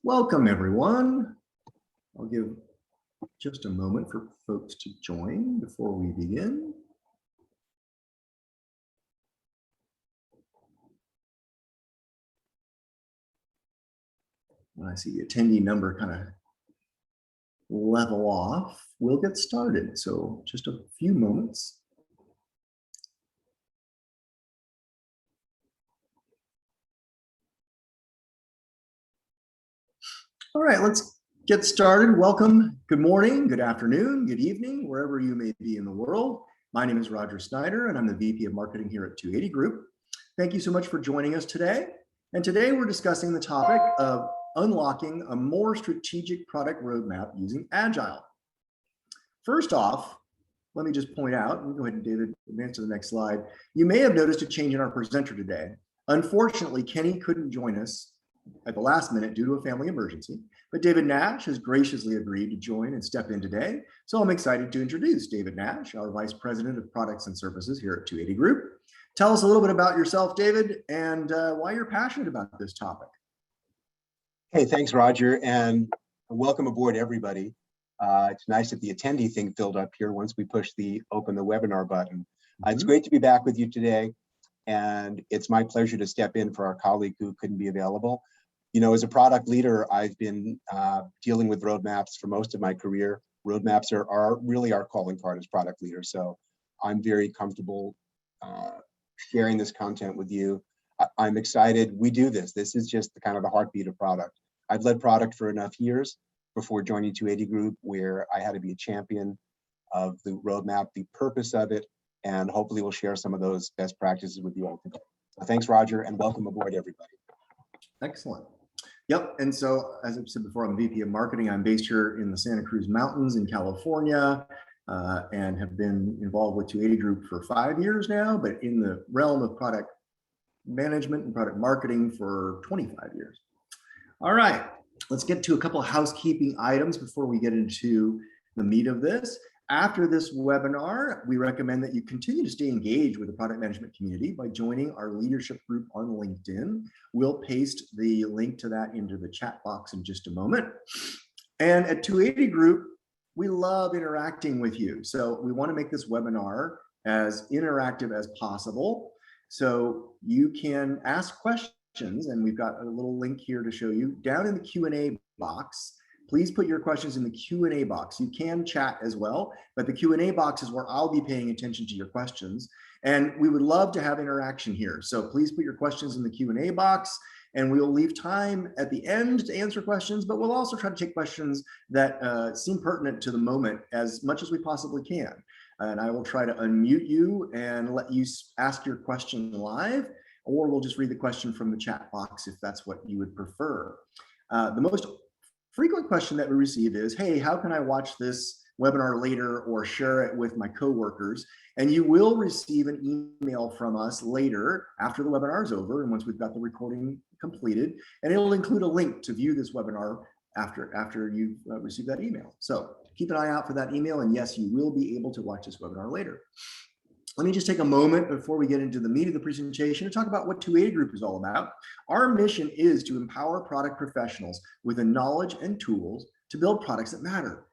Welcome, everyone. I'll give just a moment for folks to join before we begin. When I see the attendee number kind of level off, we'll get started. So just a few moments. All right, let's get started. Welcome. Good morning, good afternoon, good evening, wherever you may be in the world. My name is Roger Snyder, and I'm the VP of Marketing here at 280 Group. Thank you so much for joining us today. And today we're discussing the topic of unlocking a more strategic product roadmap using Agile. First off, let me just point out, and go ahead and David, advance to the next slide. You may have noticed a change in our presenter today. Unfortunately, Kenny couldn't join us at the last minute due to a family emergency, but David Nash has graciously agreed to join and step in today. So I'm excited to introduce David Nash, our Vice President of Products and Services here at 280 Group. Tell us a little bit about yourself, David, and why you're passionate about this topic. Hey, thanks, Roger, and welcome aboard, everybody. It's nice that the attendee thing filled up here once we push the open the webinar button. It's great to be back with you today, and it's my pleasure to step in for our colleague who couldn't be available. You know, as a product leader, I've been dealing with roadmaps for most of my career. Roadmaps are really our calling card as product leaders, so I'm very comfortable sharing this content with you. I'm excited. We do this. This is just the kind of the heartbeat of product. I've led product for enough years before joining 280 Group, where I had to be a champion of the roadmap, the purpose of it, and hopefully we'll share some of those best practices with you all today. So thanks, Roger, and welcome aboard, everybody. Excellent. Yep, and so as I said before, I'm VP of Marketing. I'm based here in the Santa Cruz Mountains in California, and have been involved with 280 Group for 5 years now, but in the realm of product management and product marketing for 25 years. All right, let's get to a couple of housekeeping items before we get into the meat of this. After this webinar, we recommend that you continue to stay engaged with the product management community by joining our leadership group on LinkedIn. We'll paste the link to that into the chat box in just a moment. And at 280 Group, we love interacting with you. So we want to make this webinar as interactive as possible. So you can ask questions, and we've got a little link here to show you down in the Q&A box. Please put your questions in the Q&A box. You can chat as well, but the Q&A box is where I'll be paying attention to your questions. And we would love to have interaction here. So please put your questions in the Q&A box, and we'll leave time at the end to answer questions, but we'll also try to take questions that seem pertinent to the moment as much as we possibly can. And I will try to unmute you and let you ask your question live, or we'll just read the question from the chat box if that's what you would prefer. The most frequent question that we receive is, hey, how can I watch this webinar later or share it with my coworkers? And you will receive an email from us later after the webinar is over and once we've got the recording completed, and it'll include a link to view this webinar after you've received that email. So keep an eye out for that email, and yes, you will be able to watch this webinar later. Let me just take a moment before we get into the meat of the presentation to talk about what 280 Group is all about. Our mission is to empower product professionals with the knowledge and tools to build products that matter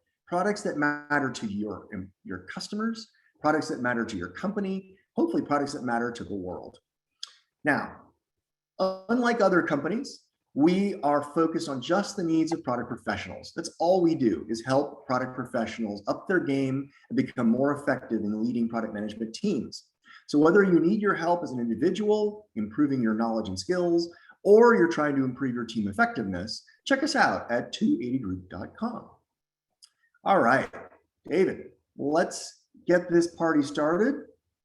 to your customers, products that matter to your company, hopefully products that matter to the world. Now, unlike other companies, we are focused on just the needs of product professionals. That's all we do, is help product professionals up their game and become more effective in leading product management teams. So whether you need your help as an individual, improving your knowledge and skills, or you're trying to improve your team effectiveness, check us out at 280group.com. All right, David, let's get this party started.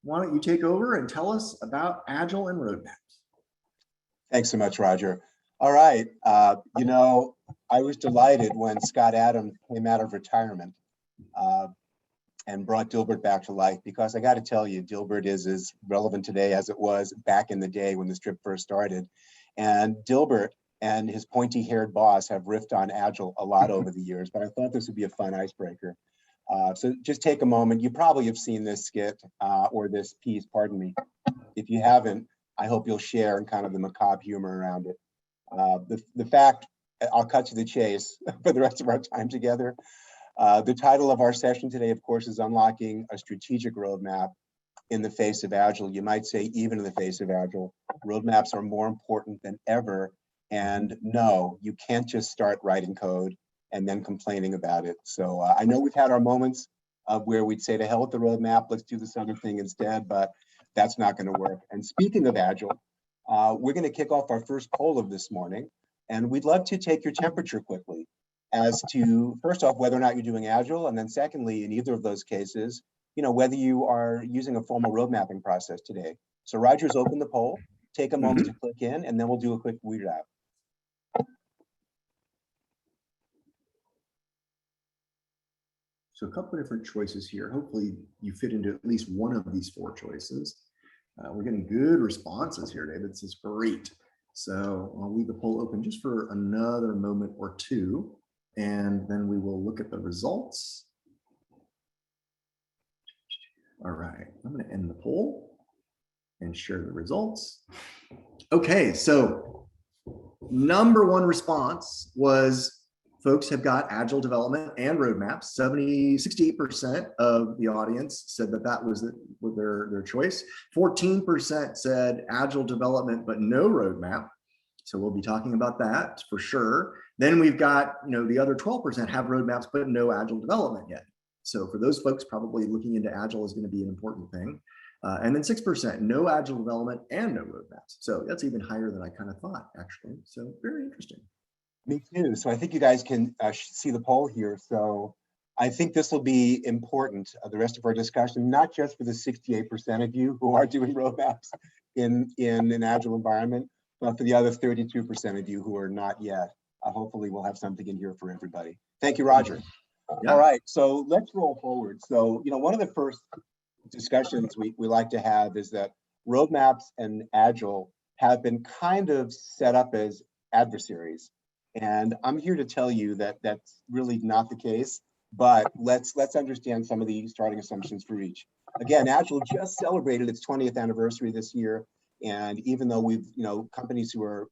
Why don't you take over and tell us about Agile and roadmaps? Thanks so much, Roger. All right, you know, I was delighted when Scott Adams came out of retirement and brought Dilbert back to life, because I got to tell you, Dilbert is as relevant today as it was back in the day when the strip first started. And Dilbert and his pointy-haired boss have riffed on Agile a lot over the years, but I thought this would be a fun icebreaker. So just take a moment. You probably have seen this skit or this piece, pardon me. If you haven't, I hope you'll share in kind of the macabre humor around it. The fact I'll cut to the chase for the rest of our time together. The title of our session today, of course, is Unlocking a Strategic Roadmap in the Face of Agile. You might say even in the face of Agile, roadmaps are more important than ever. And no, you can't just start writing code and then complaining about it. So I know we've had our moments of where we'd say to hell with the roadmap, let's do this other thing instead, but that's not going to work. And speaking of Agile, we're going to kick off our first poll of this morning, and we'd love to take your temperature quickly as to, first off, whether or not you're doing Agile, and then secondly, in either of those cases, whether you are using a formal road mapping process today. So Roger's opened the poll, take a moment to click in, and then we'll do a quick weed out. So a couple of different choices here. Hopefully you fit into at least one of these four choices. We're getting good responses here, David. This is great. So I'll leave the poll open just for another moment or two, and then we will look at the results. All right, I'm going to end the poll and share the results. Okay, so number one response was folks have got Agile development and roadmaps. 68% of the audience said that was their choice. 14% said Agile development, but no roadmap. So we'll be talking about that for sure. Then we've got, the other 12% have roadmaps, but no Agile development yet. So for those folks, probably looking into Agile is going to be an important thing. And then 6%, no Agile development and no roadmaps. So that's even higher than I kind of thought, actually. So very interesting. Me too. So I think you guys can see the poll here. So I think this will be important, the rest of our discussion, not just for the 68% of you who are doing roadmaps in an Agile environment, but for the other 32% of you who are not yet. Hopefully we'll have something in here for everybody. Thank you, Roger. Yeah. All right, so let's roll forward. So, one of the first discussions we like to have is that roadmaps and Agile have been kind of set up as adversaries. And I'm here to tell you that that's really not the case, but let's understand some of the starting assumptions for each. Again, Agile just celebrated its 20th anniversary this year. And even though we've, companies who are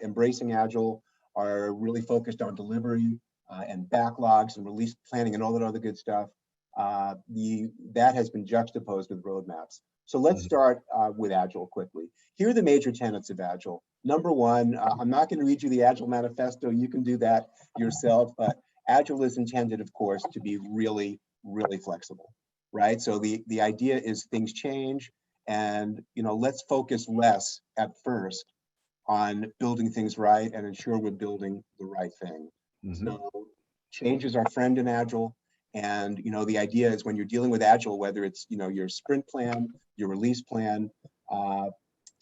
embracing Agile are really focused on delivery and backlogs and release planning and all that other good stuff, that has been juxtaposed with roadmaps. So let's start with Agile quickly. Here are the major tenets of Agile. Number one, I'm not going to read you the Agile manifesto. You can do that yourself, but Agile is intended, of course, to be really, really flexible, right? So the idea is things change, and let's focus less at first on building things right and ensure we're building the right thing. So change is our friend in Agile. And the idea is when you're dealing with Agile, whether it's your sprint plan, your release plan,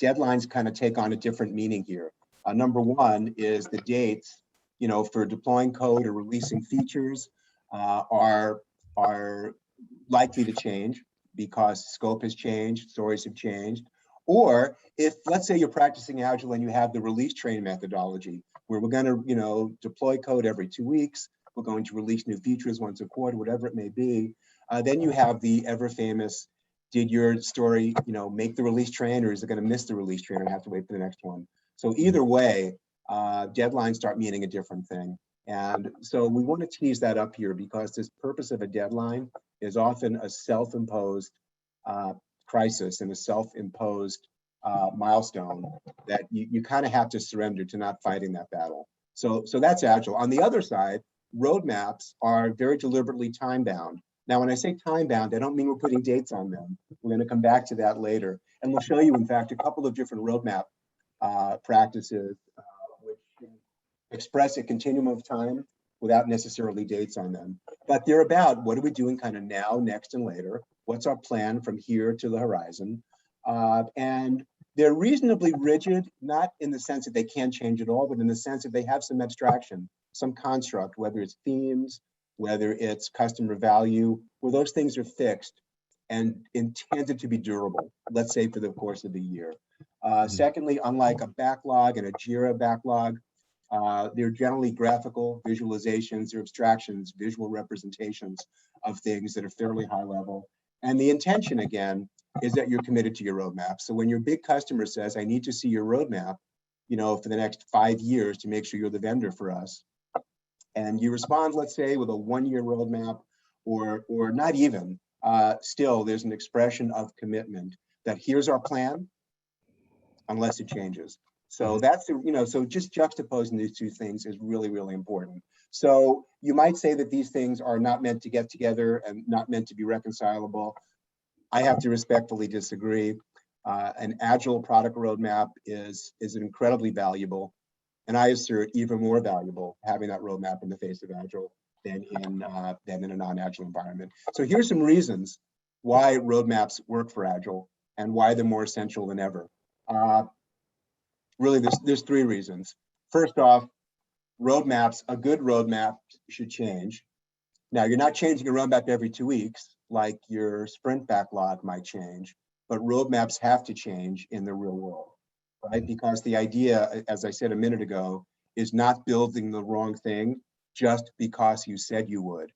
deadlines kind of take on a different meaning here. Number one is the dates, for deploying code or releasing features are likely to change because scope has changed, stories have changed. Or if, let's say you're practicing Agile and you have the release train methodology, where we're going to, deploy code every 2 weeks, we're going to release new features once a quarter, whatever it may be. Then you have the ever famous, did your story, make the release train, or is it going to miss the release train and have to wait for the next one? So either way, deadlines start meaning a different thing. And so we want to tease that up here because this purpose of a deadline is often a self-imposed crisis and a self-imposed milestone that you kind of have to surrender to not fighting that battle. So that's Agile. On the other side, roadmaps are very deliberately time-bound. Now, when I say time-bound, I don't mean we're putting dates on them. We're going to come back to that later. And we'll show you, in fact, a couple of different roadmap practices which express a continuum of time without necessarily dates on them. But they're about what are we doing kind of now, next, and later? What's our plan from here to the horizon? And they're reasonably rigid, not in the sense that they can't change at all, but in the sense that they have some abstraction, some construct, whether it's themes, whether it's customer value, where those things are fixed and intended to be durable, let's say for the course of the year. Secondly, unlike a backlog and a JIRA backlog, they're generally graphical visualizations or abstractions, visual representations of things that are fairly high level. And the intention, again, is that you're committed to your roadmap. So when your big customer says, I need to see your roadmap, for the next 5 years to make sure you're the vendor for us. And you respond, let's say, with a 1-year roadmap, or not even, still there's an expression of commitment that here's our plan, unless it changes. So that's, so just juxtaposing these two things is really, really important. So you might say that these things are not meant to get together and not meant to be reconcilable. I have to respectfully disagree. An agile product roadmap is incredibly valuable, and I assert even more valuable having that roadmap in the face of agile than in a non-agile environment. So here's some reasons why roadmaps work for agile and why they're more essential than ever. Really, there's 3 reasons. First off, roadmaps, a good roadmap should change. Now, you're not changing a roadmap every 2 weeks, like your sprint backlog might change, but roadmaps have to change in the real world, right? Because the idea, as I said a minute ago, is not building the wrong thing just because you said you would,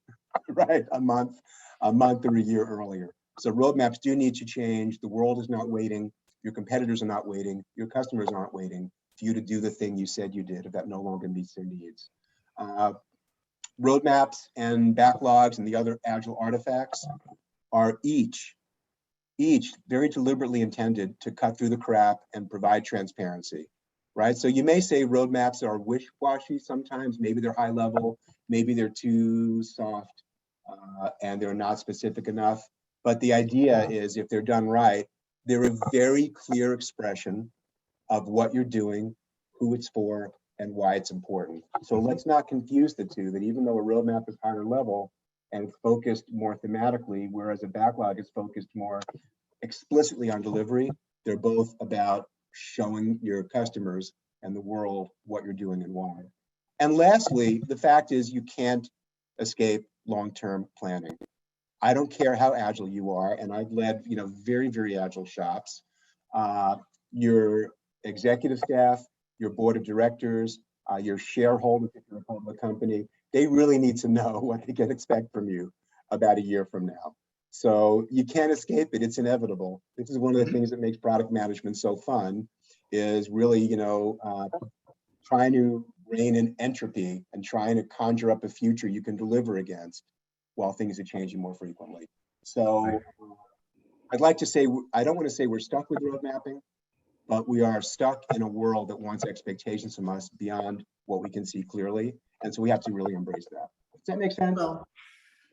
right? A month or a year earlier. So roadmaps do need to change. The world is not waiting. Your competitors are not waiting. Your customers aren't waiting for you to do the thing you said you did if that no longer meets their needs. Roadmaps and backlogs and the other agile artifacts are each very deliberately intended to cut through the crap and provide transparency, right? So you may say roadmaps are wishy-washy sometimes, maybe they're high level, maybe they're too soft, and they're not specific enough. But the idea is, if they're done right, they're a very clear expression of what you're doing, who it's for, and why it's important. So let's not confuse the two, that even though a roadmap is higher level and focused more thematically, whereas a backlog is focused more explicitly on delivery, they're both about showing your customers and the world what you're doing and why. And lastly, the fact is you can't escape long-term planning. I don't care how agile you are, and I've led very, very agile shops. Your executive staff, your board of directors, your shareholders if you're a public company, they really need to know what they can expect from you about a year from now. So you can't escape it, it's inevitable. This is one of the things that makes product management so fun, is really, trying to rein in entropy and trying to conjure up a future you can deliver against while things are changing more frequently. So I'd like to say, I don't want to say we're stuck with road mapping, but we are stuck in a world that wants expectations from us beyond what we can see clearly. And so we have to really embrace that. Does that make sense? Well,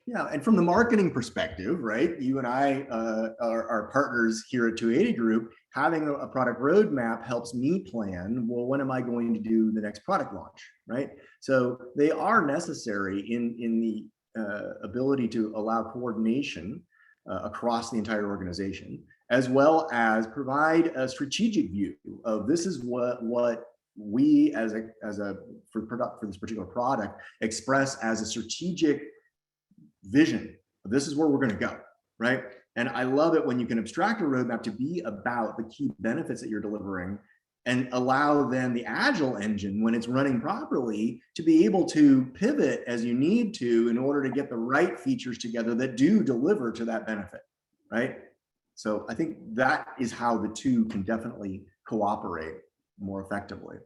yeah, and from the marketing perspective, right? You and I are partners here at 280 Group. Having a product roadmap helps me plan, well, when am I going to do the next product launch, right? So they are necessary in the ability to allow coordination across the entire organization, as well as provide a strategic view of this is what we for this particular product express as a strategic vision. This is where we're going to go, right? And I love it when you can abstract a roadmap to be about the key benefits that you're delivering, and allow then the agile engine, when it's running properly, to be able to pivot as you need to in order to get the right features together that do deliver to that benefit, right? So I think that is how the two can definitely cooperate more effectively.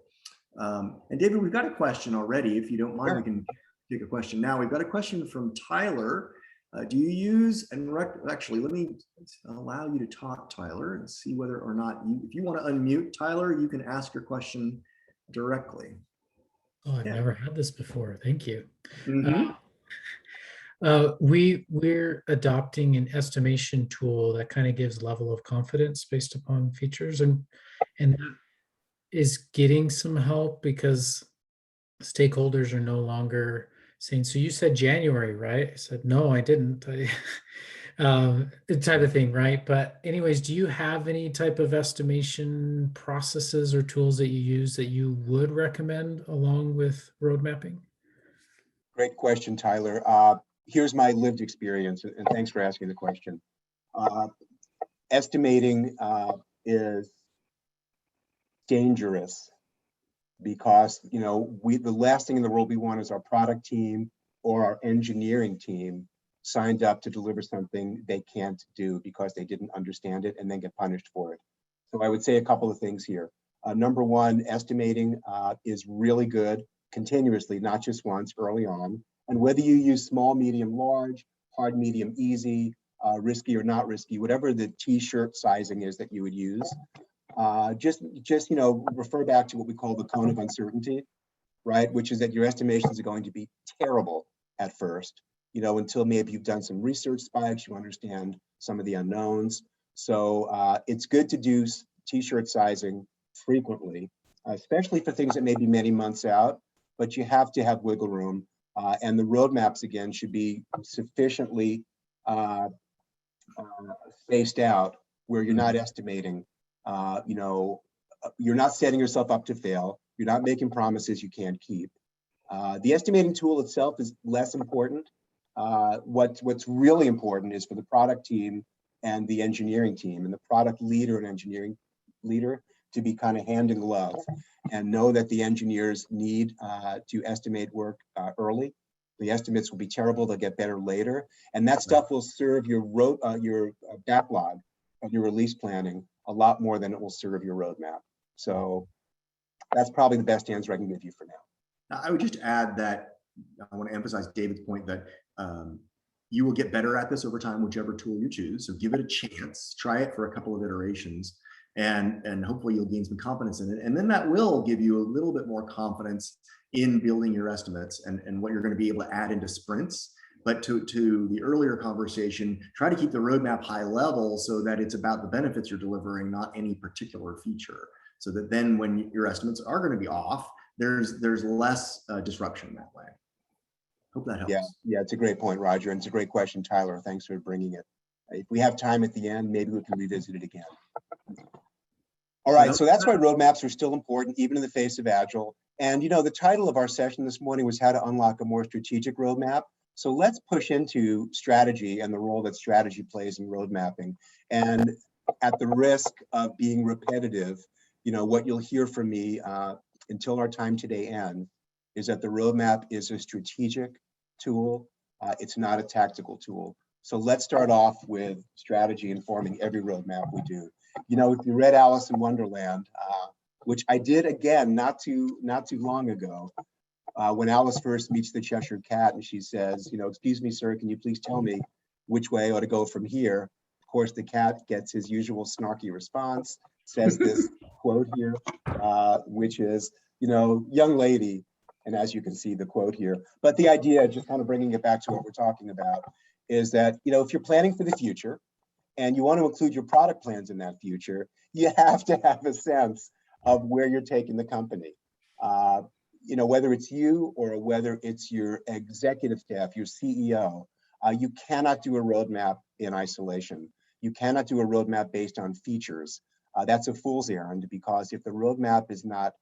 And David, we've got a question already. If you don't mind, we can take a question now. We've got a question from Tyler. Do you use, and actually, let me allow you to talk, Tyler, and see whether or not if you want to unmute, Tyler, you can ask your question directly. Oh, I've never had this before. Thank you. Mm-hmm. We're adopting an estimation tool that kind of gives level of confidence based upon features, and that is getting some help because stakeholders are no longer saying, so you said January, right? I said, no, I didn't. The type of thing, right? But anyways, do you have any type of estimation processes or tools that you use that you would recommend along with road mapping? Great question, Tyler. Here's my lived experience, and thanks for asking the question. Estimating is dangerous because the last thing in the world we want is our product team or our engineering team signed up to deliver something they can't do because they didn't understand it and then get punished for it. So I would say a couple of things here. Number one, estimating is really good continuously, not just once, early on. And whether you use small, medium, large, hard, medium, easy, risky or not risky, whatever the t-shirt sizing is that you would use, just refer back to what we call the cone of uncertainty, right? Which is that your estimations are going to be terrible at first, until maybe you've done some research spikes, you understand some of the unknowns. So it's good to do t-shirt sizing frequently, especially for things that may be many months out, but you have to have wiggle room. And the roadmaps, again, should be sufficiently spaced out where you're not estimating, you're not setting yourself up to fail. You're not making promises you can't keep. The estimating tool itself is less important. What's really important is for the product team and the engineering team, and the product leader and engineering leader to be kind of hand in glove and know that the engineers need to estimate work early. The estimates will be terrible, they'll get better later. And that stuff will serve your backlog of your release planning a lot more than it will serve your roadmap. So that's probably the best answer I can give you for now. I would just add that I want to emphasize David's point that you will get better at this over time, whichever tool you choose. So give it a chance, try it for a couple of iterations, and hopefully you'll gain some confidence in it. And then that will give you a little bit more confidence in building your estimates and what you're going to be able to add into sprints. But to the earlier conversation, try to keep the roadmap high level so that it's about the benefits you're delivering, not any particular feature. So that then when your estimates are going to be off, there's less disruption that way. Hope that helps. Yeah, it's a great point, Roger, and it's a great question, Tyler. Thanks for bringing it. If we have time at the end, maybe we can revisit it again. All right, so that's why roadmaps are still important, even in the face of Agile. And the title of our session this morning was how to unlock a more strategic roadmap. So let's push into strategy and the role that strategy plays in road mapping. And at the risk of being repetitive, what you'll hear from me until our time today ends is that the roadmap is a strategic tool. It's not a tactical tool. So let's start off with strategy informing every roadmap we do. If you read Alice in Wonderland, which I did again not too long ago, when Alice first meets the Cheshire Cat and she says, excuse me, sir, can you please tell me which way I ought to go from here? Of course, the cat gets his usual snarky response, says this quote here, which is, young lady, and as you can see the quote here, but the idea, just kind of bringing it back to what we're talking about, is that, if you're planning for the future and you want to include your product plans in that future, you have to have a sense of where you're taking the company. Whether it's you or whether it's your executive staff, your CEO, you cannot do a roadmap in isolation. You cannot do a roadmap based on features. That's a fool's errand, because if the roadmap is not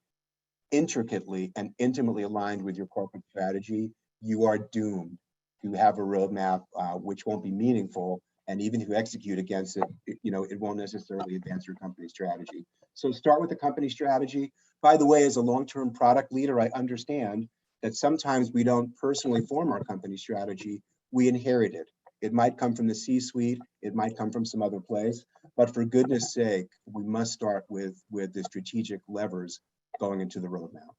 intricately and intimately aligned with your corporate strategy, you are doomed to have a roadmap which won't be meaningful. And even if you execute against it, it won't necessarily advance your company strategy. So start with the company strategy. By the way, as a long-term product leader, I understand that sometimes we don't personally form our company strategy, we inherit it. It might come from the C-suite, it might come from some other place, but for goodness sake, we must start with the strategic levers going into the roadmap.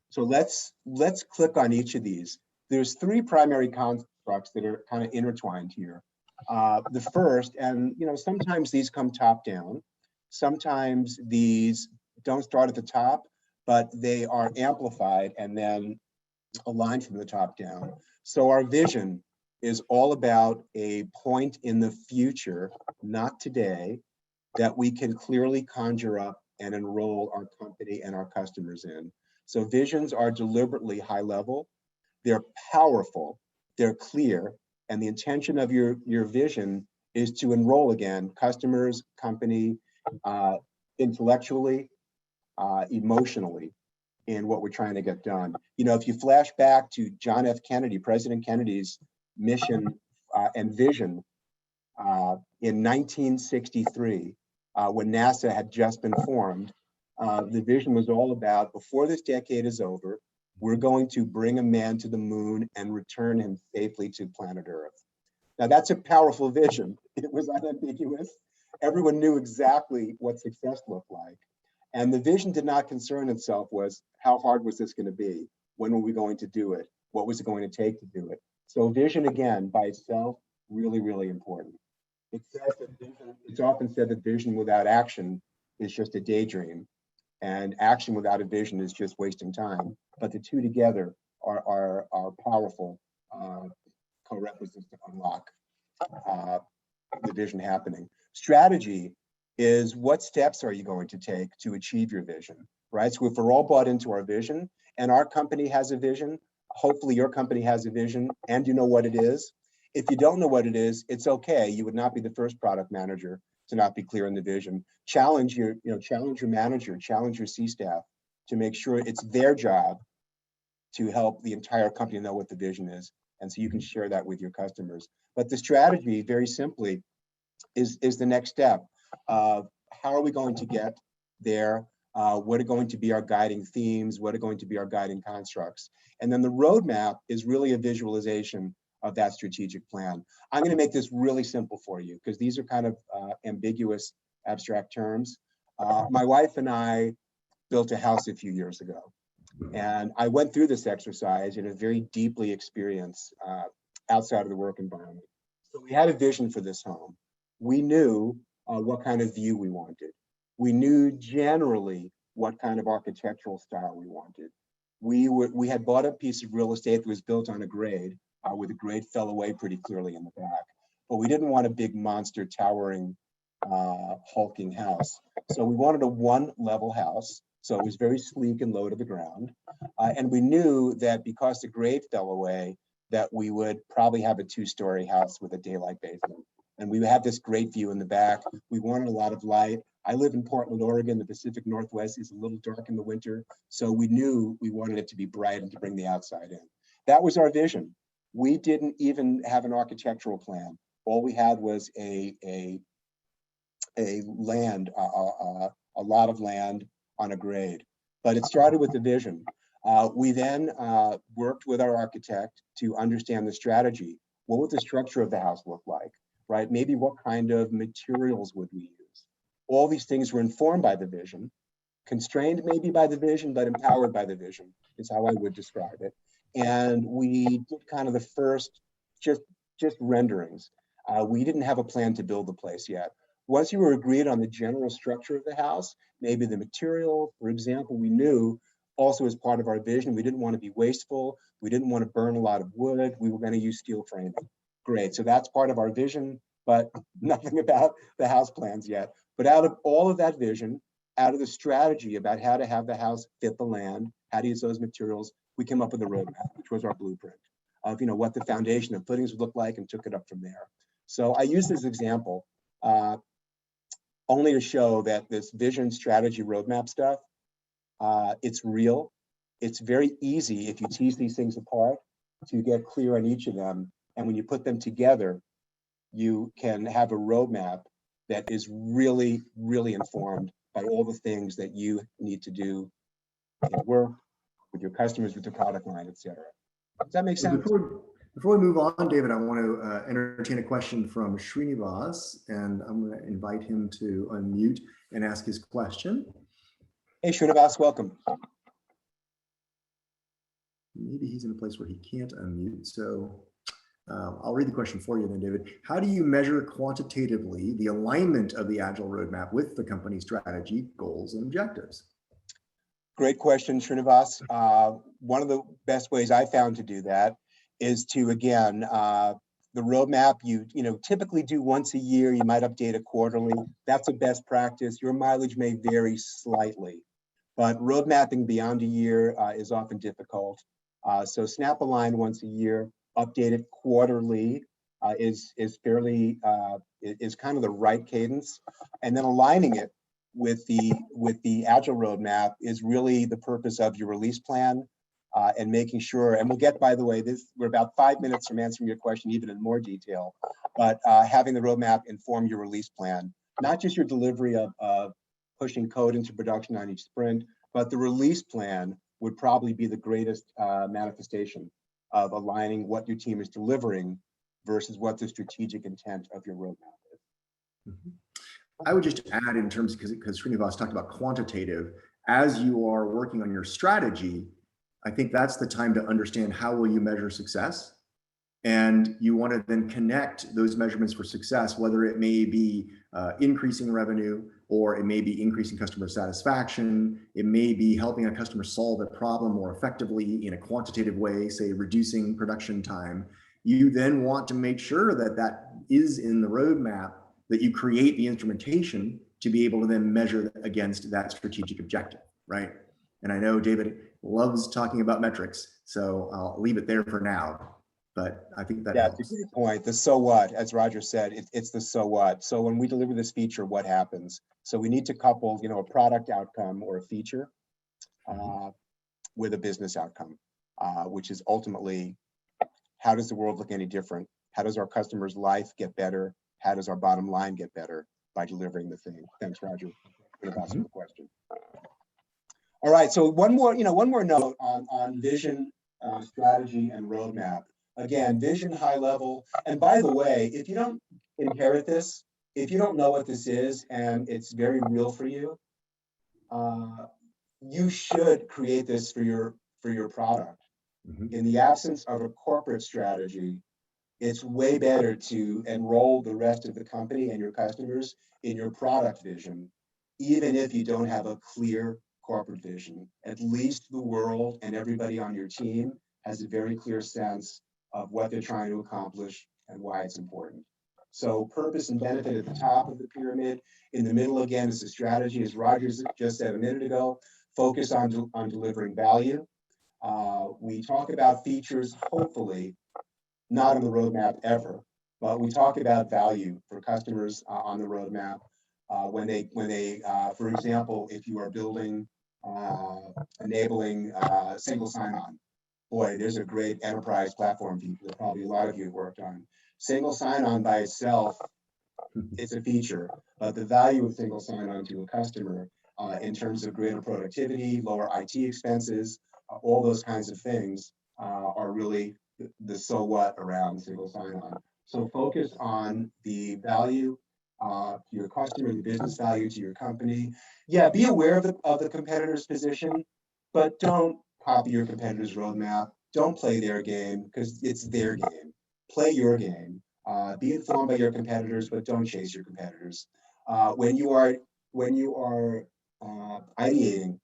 So let's click on each of these. There's three primary constructs that are kind of intertwined here. The first, and sometimes these come top down, sometimes these don't start at the top, but they are amplified and then aligned from the top down. So our vision is all about a point in the future, not today, that we can clearly conjure up and enroll our company and our customers in. So visions are deliberately high level, they're powerful, they're clear, and the intention of your vision is to enroll, again, customers, company, intellectually, emotionally, in what we're trying to get done. If you flash back to John F. Kennedy, President Kennedy's mission and vision in 1963, when NASA had just been formed, the vision was all about, before this decade is over, we're going to bring a man to the moon and return him safely to planet Earth. Now that's a powerful vision. It was unambiguous. Everyone knew exactly what success looked like. And the vision did not concern itself was how hard was this going to be? When were we going to do it? What was it going to take to do it? So vision, again, by itself, really, really important. It says that vision, it's often said that vision without action is just a daydream, and action without a vision is just wasting time. But the two together are powerful co-requisites to unlock the vision happening. Strategy is what steps are you going to take to achieve your vision, right? So if we're all bought into our vision and our company has a vision, hopefully your company has a vision and you know what it is. If you don't know what it is, it's okay. You would not be the first product manager to not be clear on the vision. Challenge your manager, challenge your C-staff to make sure it's their job to help the entire company know what the vision is. And so you can share that with your customers. But the strategy, very simply, is the next step of how are we going to get there? What are going to be our guiding themes? What are going to be our guiding constructs? And then the roadmap is really a visualization of that strategic plan. I'm going to make this really simple for you because these are kind of ambiguous, abstract terms. My wife and I built a house a few years ago. And I went through this exercise in a very deeply experienced outside of the work environment. So we had a vision for this home. We knew what kind of view we wanted. We knew generally what kind of architectural style we wanted. We had bought a piece of real estate that was built on a grade, where the grade fell away pretty clearly in the back. But we didn't want a big monster towering hulking house. So we wanted a one-level house. So it was very sleek and low to the ground. And we knew that because the grade fell away, that we would probably have a two-story house with a daylight basement. And we had this great view in the back. We wanted a lot of light. I live in Portland, Oregon. The Pacific Northwest is a little dark in the winter. So we knew we wanted it to be bright and to bring the outside in. That was our vision. We didn't even have an architectural plan. All we had was a land, a lot of land on a grade. But it started with the vision. We then worked with our architect to understand the strategy. What would the structure of the house look like, right? Maybe what kind of materials would we use? All these things were informed by the vision, constrained maybe by the vision, but empowered by the vision is how I would describe it. And we did kind of the first just renderings. We didn't have a plan to build the place yet. Once you were agreed on the general structure of the house, maybe the material, for example, we knew also as part of our vision, we didn't want to be wasteful. We didn't want to burn a lot of wood. We were going to use steel framing. Great, so that's part of our vision, but nothing about the house plans yet. But out of all of that vision, out of the strategy about how to have the house fit the land, how to use those materials, we came up with a roadmap, which was our blueprint of what the foundation and footings would look like and took it up from there. So I use this example only to show that this vision, strategy, roadmap stuff, it's real. It's very easy if you tease these things apart to get clear on each of them. And when you put them together, you can have a roadmap that is really, really informed by all the things that you need to do in work, with your customers, with the product line, et cetera. Does that make sense? Before we move on, David, I want to entertain a question from Srinivas, and I'm going to invite him to unmute and ask his question. Hey, Srinivas, welcome. Maybe he's in a place where he can't unmute, so I'll read the question for you then, David. How do you measure quantitatively the alignment of the Agile roadmap with the company's strategy, goals, and objectives? Great question, Srinivas. One of the best ways I found to do that is to, again, the roadmap you typically do once a year. You might update it quarterly. That's a best practice. Your mileage may vary slightly, but road mapping beyond a year is often difficult. So snap a line once a year, update it quarterly is fairly is kind of the right cadence, and then aligning it with the Agile roadmap is really the purpose of your release plan. And making sure, and we'll get, by the way, we're about 5 minutes from answering your question even in more detail, but having the roadmap inform your release plan, not just your delivery of pushing code into production on each sprint, but the release plan would probably be the greatest manifestation of aligning what your team is delivering versus what the strategic intent of your roadmap is. I would just add in terms, because Srinivas talked about quantitative, as you are working on your strategy, I think that's the time to understand how will you measure success. And you want to then connect those measurements for success, whether it may be increasing revenue, or it may be increasing customer satisfaction. It may be helping a customer solve a problem more effectively in a quantitative way, say reducing production time. You then want to make sure that that is in the roadmap, that you create the instrumentation to be able to then measure against that strategic objective, right? And I know David loves talking about metrics, so I'll leave it there for now. But I think that helps. That's a great point. The so what, as Roger said, it's the so what. So when we deliver this feature, what happens? So we need to couple, a product outcome or a feature with a business outcome, which is ultimately, how does the world look any different? How does our customer's life get better? How does our bottom line get better by delivering the thing? Thanks, Roger, for the question. All right, so one more note on vision, strategy, and roadmap. Again, vision, high level. And by the way, if you don't inherit this, if you don't know what this is and it's very real for you, you should create this for your product. In the absence of a corporate strategy, it's way better to enroll the rest of the company and your customers in your product vision, even if you don't have a clear corporate vision. At least the world and everybody on your team has a very clear sense of what they're trying to accomplish and why it's important. So purpose and benefit at the top of the pyramid. In the middle, again, is the strategy, as Roger just said a minute ago, focus on delivering value. We talk about features, hopefully, not on the roadmap ever, but we talk about value for customers on the roadmap. When they, for example, if you are building, enabling single sign-on, boy, there's a great enterprise platform feature that probably a lot of you have worked on. Single sign-on by itself, it's a feature, but the value of single sign-on to a customer in terms of greater productivity, lower IT expenses, all those kinds of things are really the so what around single sign-on. So focus on the value to your customer, the business value to your company. Yeah, be aware of the competitor's position, but don't copy your competitor's roadmap. Don't play their game, because it's their game. Play your game. Be informed by your competitors, but don't chase your competitors. When you are ideating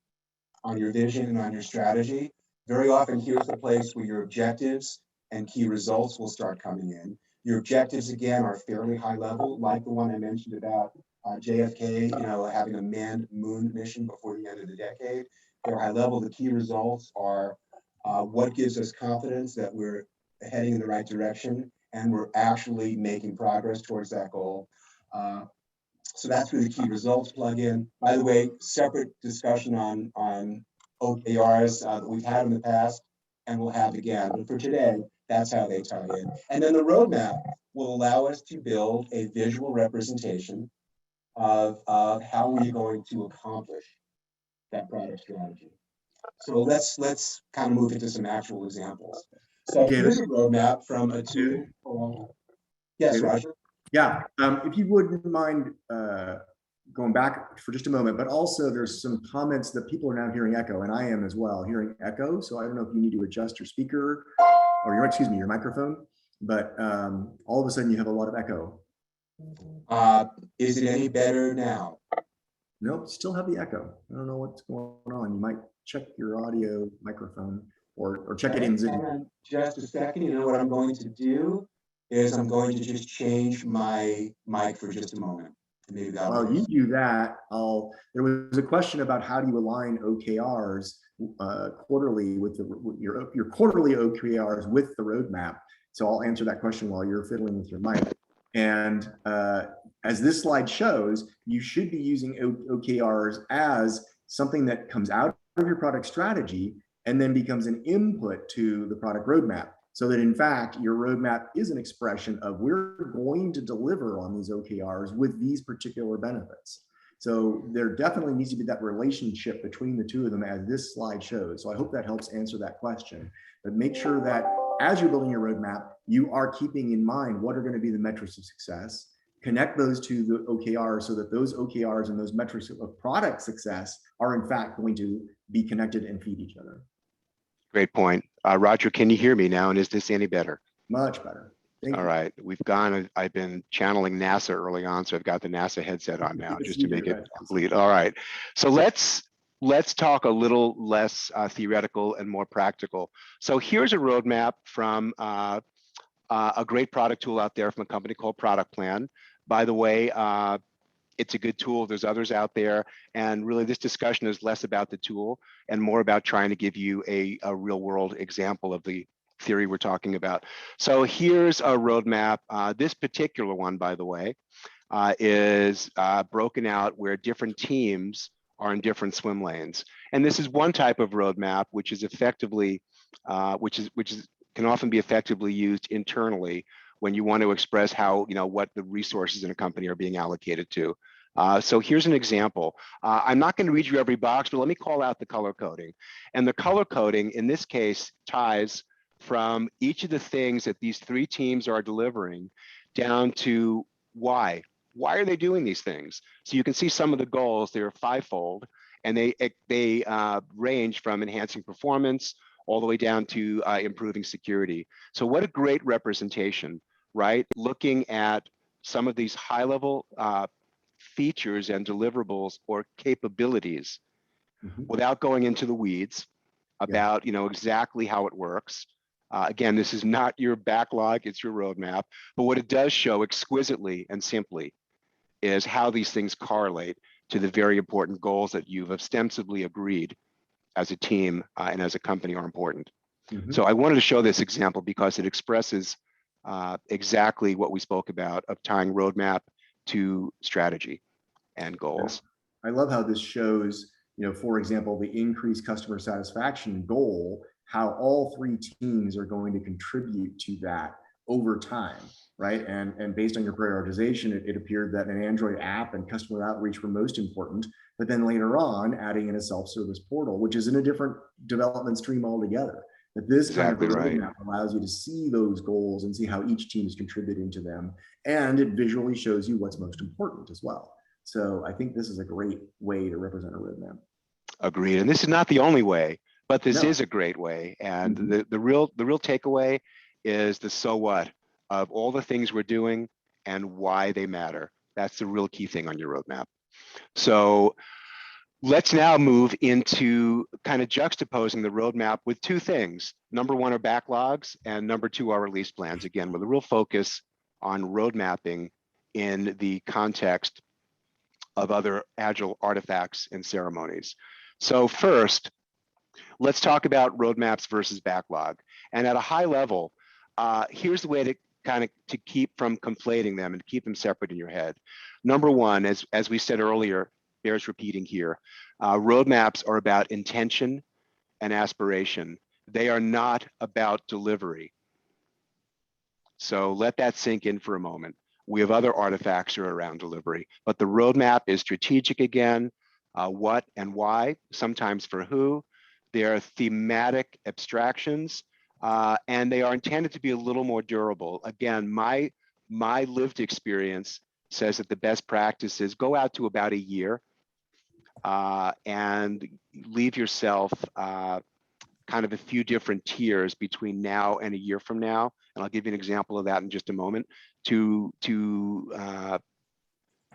on your vision and on your strategy, very often here's the place where your objectives and key results will start coming in. Your objectives, again, are fairly high level, like the one I mentioned about JFK, having a manned moon mission before the end of the decade. They're high level. The key results are what gives us confidence that we're heading in the right direction and we're actually making progress towards that goal. So that's where the key results plug in. By the way, separate discussion on OKRs that we've had in the past and we'll have again. But for today, that's how they tie in. And then the roadmap will allow us to build a visual representation of how we're going to accomplish that product strategy. So let's kind of move into some actual examples. So here's a roadmap from a tool. Yes, Roger. Yeah, if you wouldn't mind going back for just a moment, but also there's some comments that people are now hearing echo, and I am as well hearing echo. So I don't know if you need to adjust your speaker or your microphone, but all of a sudden you have a lot of echo. Is it any better now? Nope, still have the echo. I don't know what's going on. You might check your audio microphone or check it in Zoom. Just a second. You know what I'm going to do is I'm going to just change my mic for just a moment. Maybe that. While you do that, there was a question about how do you align OKRs quarterly with your quarterly OKRs with the roadmap. So I'll answer that question while you're fiddling with your mic. And as this slide shows, you should be using OKRs as something that comes out of your product strategy and then becomes an input to the product roadmap. So that in fact, your roadmap is an expression of we're going to deliver on these OKRs with these particular benefits. So there definitely needs to be that relationship between the two of them as this slide shows. So I hope that helps answer that question. But make sure that as you're building your roadmap, you are keeping in mind what are going to be the metrics of success. connect those to the OKRs so that those OKRs and those metrics of product success are in fact going to be connected and feed each other. Great point. Roger, can you hear me now? And is this any better? Much better. Thank All you. right, I've been channeling NASA early on, so I've got the NASA headset on now just to make it complete. All right, so let's talk a little less theoretical and more practical. So here's a roadmap from a great product tool out there from a company called Product Plan. By the way, it's a good tool. There's others out there. And really this discussion is less about the tool and more about trying to give you a real world example of the theory we're talking about. So here's a roadmap. This particular one, by the way, is broken out where different teams are in different swim lanes. And this is one type of roadmap, which is effectively, can often be effectively used internally when you want to express how, what the resources in a company are being allocated to. So here's an example. I'm not going to read you every box, but let me call out the color coding. And the color coding in this case ties from each of the things that these three teams are delivering down to why. Why are they doing these things? So you can see some of the goals, they're fivefold, and they range from enhancing performance all the way down to improving security. So what a great representation, right? Looking at some of these high-level features and deliverables or capabilities without going into the weeds about exactly how it works. Again, this is not your backlog, it's your roadmap. But what it does show exquisitely and simply is how these things correlate to the very important goals that you've ostensibly agreed as a team and as a company are important. So I wanted to show this example because it expresses exactly what we spoke about of tying roadmap to strategy and goals. I love how this shows, for example, the increased customer satisfaction goal, how all three teams are going to contribute to that over time, right? And based on your prioritization, it appeared that an Android app and customer outreach were most important, but then later on adding in a self-service portal, which is in a different development stream altogether. But this exactly kind of right. roadmap allows you to see those goals and see how each team is contributing to them. And it visually shows you what's most important as well. So I think this is a great way to represent a roadmap. Agreed. And this is not the only way, but this is a great way. And the real takeaway is the so what of all the things we're doing and why they matter. That's the real key thing on your roadmap. So let's now move into kind of juxtaposing the roadmap with two things. Number one are backlogs, and number two are release plans. Again, with a real focus on road mapping in the context of other Agile artifacts and ceremonies. So first, let's talk about roadmaps versus backlog. And at a high level, here's the way to to keep from conflating them and keep them separate in your head. Number one, as we said earlier, bears repeating here, roadmaps are about intention and aspiration. They are not about delivery. So let that sink in for a moment. We have other artifacts that are around delivery, but the roadmap is strategic again, what and why, sometimes for who. They are thematic abstractions, and they are intended to be a little more durable. Again, my lived experience says that the best practice is go out to about a year and leave yourself kind of a few different tiers between now and a year from now. And I'll give you an example of that in just a moment to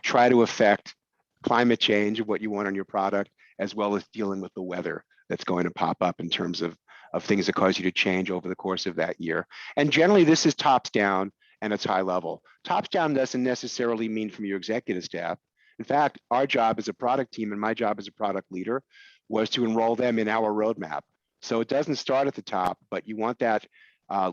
try to affect climate change of what you want on your product, as well as dealing with the weather that's going to pop up in terms of things that cause you to change over the course of that year. And generally this is tops down and it's high level. Tops down doesn't necessarily mean from your executive staff. In fact, our job as a product team and my job as a product leader was to enroll them in our roadmap. So it doesn't start at the top, but you want that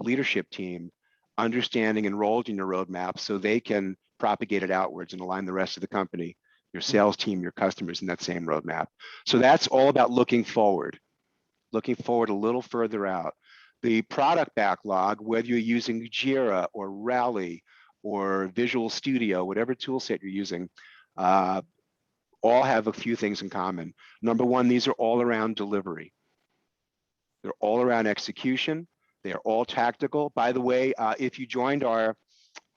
leadership team understanding enrolled in your roadmap so they can propagate it outwards and align the rest of the company, your sales team, your customers in that same roadmap. So that's all about looking forward a little further out. The product backlog, whether you're using Jira or Rally or Visual Studio, whatever tool set you're using, all have a few things in common. Number one, these are all around delivery. They're all around execution. They are all tactical. By the way, if you joined our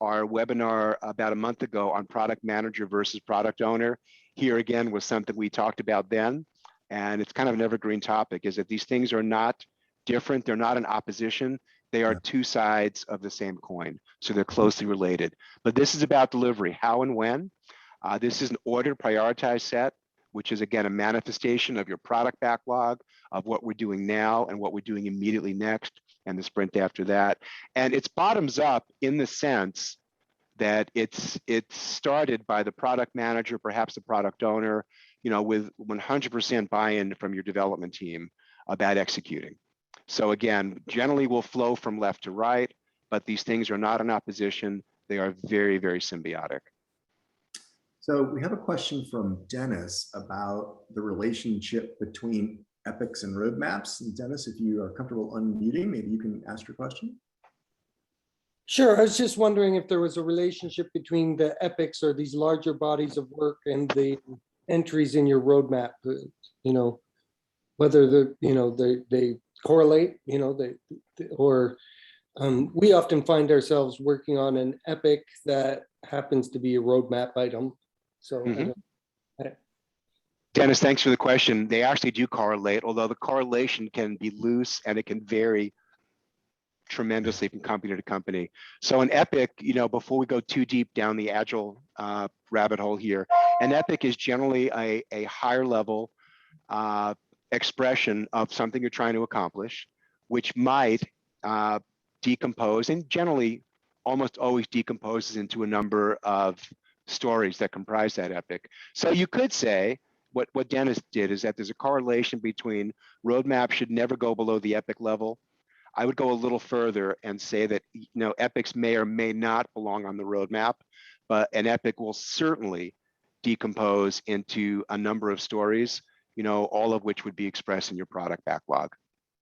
our webinar about a month ago on product manager versus product owner. Here again was something we talked about then, and it's kind of an evergreen topic, is that these things are not different. They're not in opposition. They are two sides of the same coin. So they're closely related. But this is about delivery, how and when. This is an ordered prioritized set, which is again a manifestation of your product backlog, of what we're doing now and what we're doing immediately next and the sprint after that. And it's bottoms up in the sense that it's started by the product manager, perhaps the product owner, with 100% buy-in from your development team about executing. So again, generally we'll flow from left to right, but these things are not in opposition. They are very, very symbiotic. So we have a question from Dennis about the relationship between epics and roadmaps. And Dennis, if you are comfortable unmuting, maybe you can ask your question. Sure. I was just wondering if there was a relationship between the epics or these larger bodies of work and the entries in your roadmap, whether they correlate, or we often find ourselves working on an epic that happens to be a roadmap item. So Dennis, thanks for the question. They actually do correlate, although the correlation can be loose and it can vary tremendously from company to company. So an epic, before we go too deep down the Agile rabbit hole here, an epic is generally a higher level expression of something you're trying to accomplish, which might decompose, and generally almost always decomposes into a number of stories that comprise that epic. So you could say what Dennis did is that there's a correlation between roadmap should never go below the epic level. I would go a little further and say that epics may or may not belong on the roadmap, but an epic will certainly decompose into a number of stories, all of which would be expressed in your product backlog.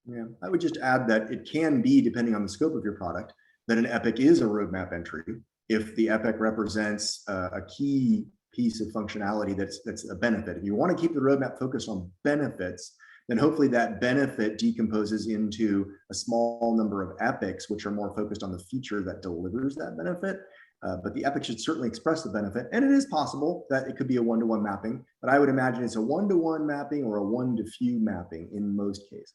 Yeah, I would just add that it can be, depending on the scope of your product, that an epic is a roadmap entry. If the epic represents a key piece of functionality that's a benefit. If you want to keep the roadmap focused on benefits, then hopefully that benefit decomposes into a small number of epics, which are more focused on the feature that delivers that benefit. But the epic should certainly express the benefit. And it is possible that it could be a one-to-one mapping, but I would imagine it's a one-to-one mapping or a one-to-few mapping in most cases.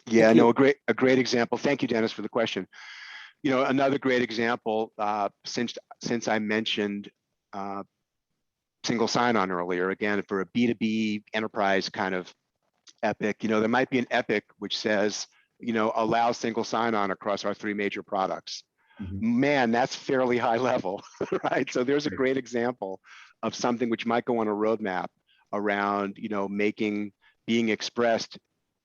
Yeah, no, a great example. Thank you, Dennis, for the question. Another great example, since I mentioned single sign-on earlier, again, for a B2B enterprise kind of epic, there might be an epic which says, allow single sign-on across our 3 major products. Mm-hmm. Man, that's fairly high level, right? So there's a great example of something which might go on a roadmap around, being expressed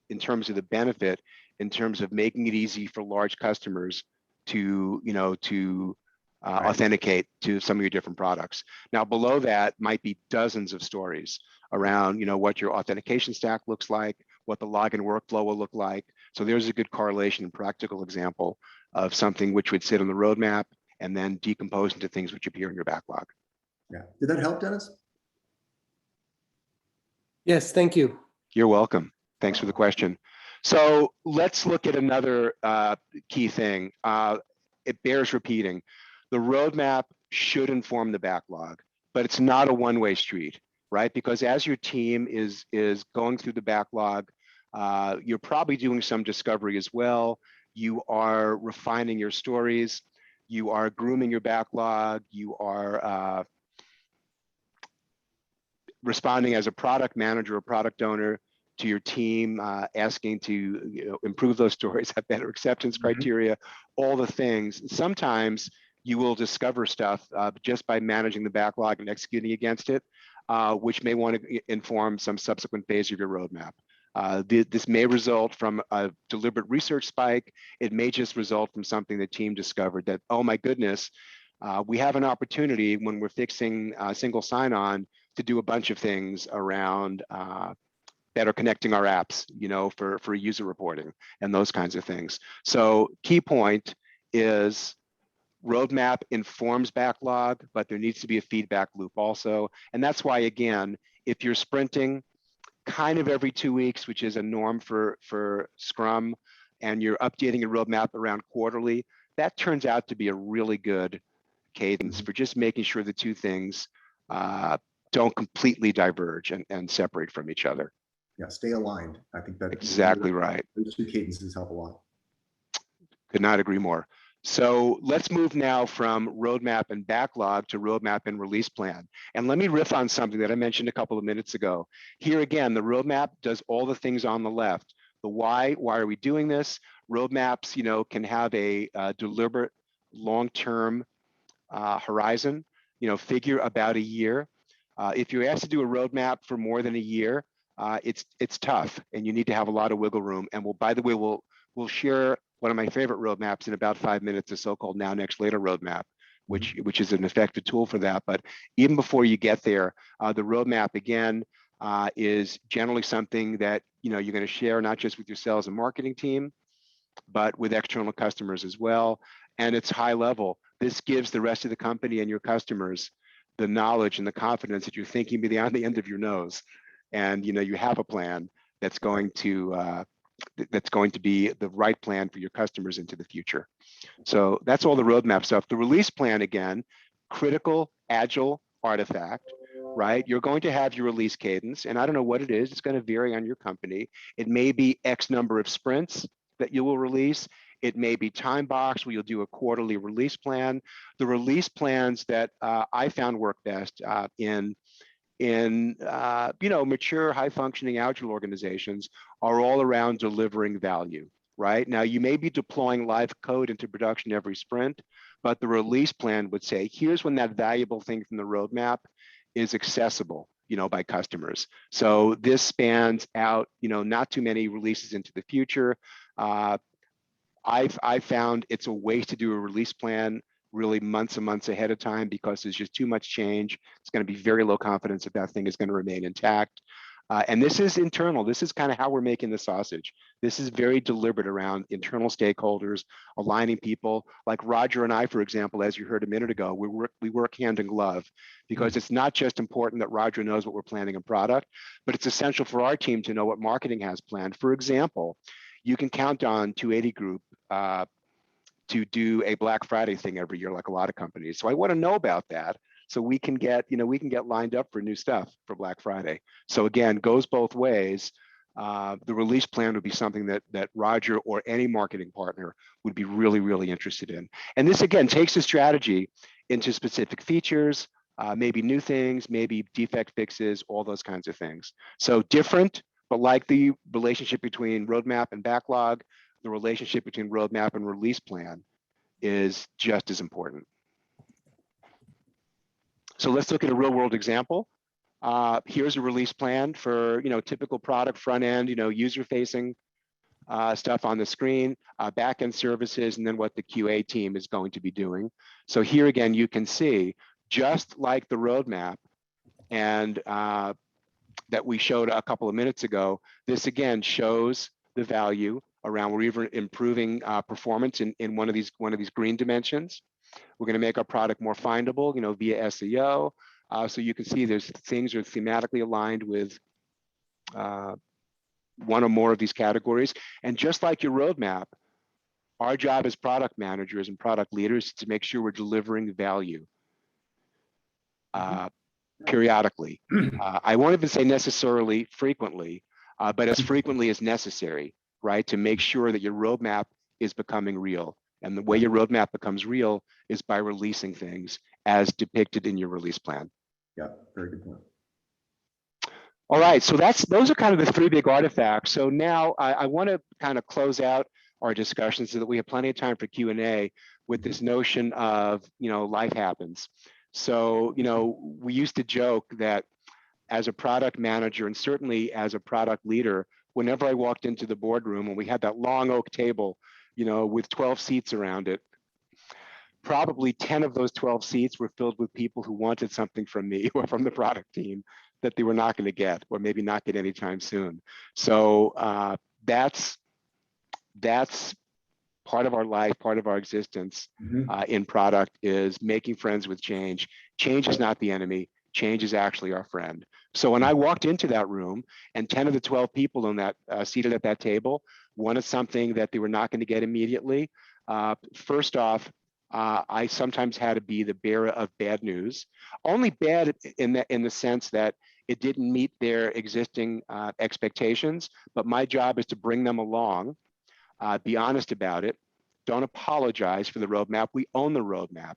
in terms of the benefit, in terms of making it easy for large customers to authenticate to some of your different products. Now, below that might be dozens of stories around, what your authentication stack looks like, what the login workflow will look like. So there's a good correlation and practical example of something which would sit on the roadmap and then decompose into things which appear in your backlog. Yeah. Did that help, Dennis? Yes, thank you. You're welcome. Thanks for the question. So let's look at another key thing. It bears repeating. The roadmap should inform the backlog, but it's not a one-way street, right? Because as your team is going through the backlog, you're probably doing some discovery as well. You are refining your stories. You are grooming your backlog. You are responding as a product manager or product owner to your team, asking to improve those stories, have better acceptance criteria, all the things. Sometimes you will discover stuff just by managing the backlog and executing against it, which may want to inform some subsequent phase of your roadmap. This may result from a deliberate research spike. It may just result from something the team discovered that, oh my goodness, we have an opportunity when we're fixing single sign-on to do a bunch of things around better connecting our apps, for user reporting and those kinds of things. So key point is roadmap informs backlog, but there needs to be a feedback loop also. And that's why, again, if you're sprinting kind of every 2 weeks, which is a norm for Scrum, and you're updating your roadmap around quarterly, that turns out to be a really good cadence for just making sure the two things don't completely diverge and separate from each other. Yeah, stay aligned. I think that Exactly right. those two cadences help a lot. Could not agree more. So let's move now from roadmap and backlog to roadmap and release plan. And let me riff on something that I mentioned a couple of minutes ago. Here again, the roadmap does all the things on the left. The why are we doing this? Roadmaps, can have a deliberate long-term horizon, figure about a year. If you're asked to do a roadmap for more than a year, it's tough, and you need to have a lot of wiggle room. And by the way, we'll share one of my favorite roadmaps in about 5 minutes, the so-called now, next, later roadmap, which is an effective tool for that. But even before you get there, the roadmap again is generally something that you're going to share not just with your sales and marketing team, but with external customers as well. And it's high level. This gives the rest of the company and your customers the knowledge and the confidence that you're thinking beyond the end of your nose, and you have a plan that's going to be the right plan for your customers into the future. So that's all the roadmap stuff. The release plan, again, critical agile artifact, right? You're going to have your release cadence, and I don't know what it is. It's going to vary on your company. It may be X number of sprints that you will release. It may be time box where you'll do a quarterly release plan. The release plans that I found work best in mature, high-functioning Agile organizations are all around delivering value, right? Now, you may be deploying live code into production every sprint, but the release plan would say, here's when that valuable thing from the roadmap is accessible, by customers. So this spans out, not too many releases into the future. I've found it's a waste to do a release plan really months and months ahead of time because there's just too much change. It's going to be very low confidence that that thing is going to remain intact. And this is internal. This is kind of how we're making the sausage. This is very deliberate around internal stakeholders, aligning people. Like Roger and I, for example, as you heard a minute ago, we work hand in glove because it's not just important that Roger knows what we're planning in product, but it's essential for our team to know what marketing has planned. For example, you can count on 280 Group to do a Black Friday thing every year, like a lot of companies. So I want to know about that, so we can get lined up for new stuff for Black Friday. So again, goes both ways. The release plan would be something that Roger or any marketing partner would be really, really interested in. And this again takes the strategy into specific features, maybe new things, maybe defect fixes, all those kinds of things. So different, but like the relationship between roadmap and backlog, the relationship between roadmap and release plan is just as important. So let's look at a real world example. Here's a release plan for typical product front end, user facing stuff on the screen, back end services, and then what the QA team is going to be doing. So here again, you can see, just like the roadmap and that we showed a couple of minutes ago, this again shows the value around we're even improving performance in one of these green dimensions. We're going to make our product more findable, via SEO. So you can see there's things are thematically aligned with one or more of these categories. And just like your roadmap, our job as product managers and product leaders is to make sure we're delivering value periodically. I won't even say necessarily frequently, but as frequently as necessary, right? To make sure that your roadmap is becoming real. And the way your roadmap becomes real is by releasing things as depicted in your release plan. Yeah, very good point. All right, so those are kind of the three big artifacts. So now I want to kind of close out our discussion so that we have plenty of time for Q&A with this notion of, life happens. So, we used to joke that as a product manager and certainly as a product leader, whenever I walked into the boardroom and we had that long oak table, with 12 seats around it, probably 10 of those 12 seats were filled with people who wanted something from me or from the product team that they were not going to get, or maybe not get anytime soon. So that's part of our life, part of our existence in product, is making friends with change. Change is not the enemy. Change is actually our friend. So when I walked into that room and 10 of the 12 people on that seated at that table wanted something that they were not going to get immediately, first off, I sometimes had to be the bearer of bad news, only bad in the sense that it didn't meet their existing expectations, but my job is to bring them along, be honest about it, don't apologize for the roadmap. We own the roadmap.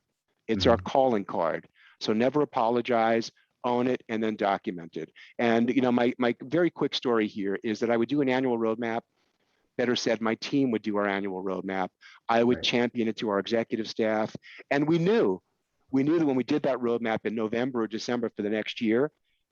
It's our calling card. So never apologize, own it, and then document it. And my very quick story here is that I would do an annual roadmap. Better said, my team would do our annual roadmap. I would champion it to our executive staff. And we knew that when we did that roadmap in November or December for the next year,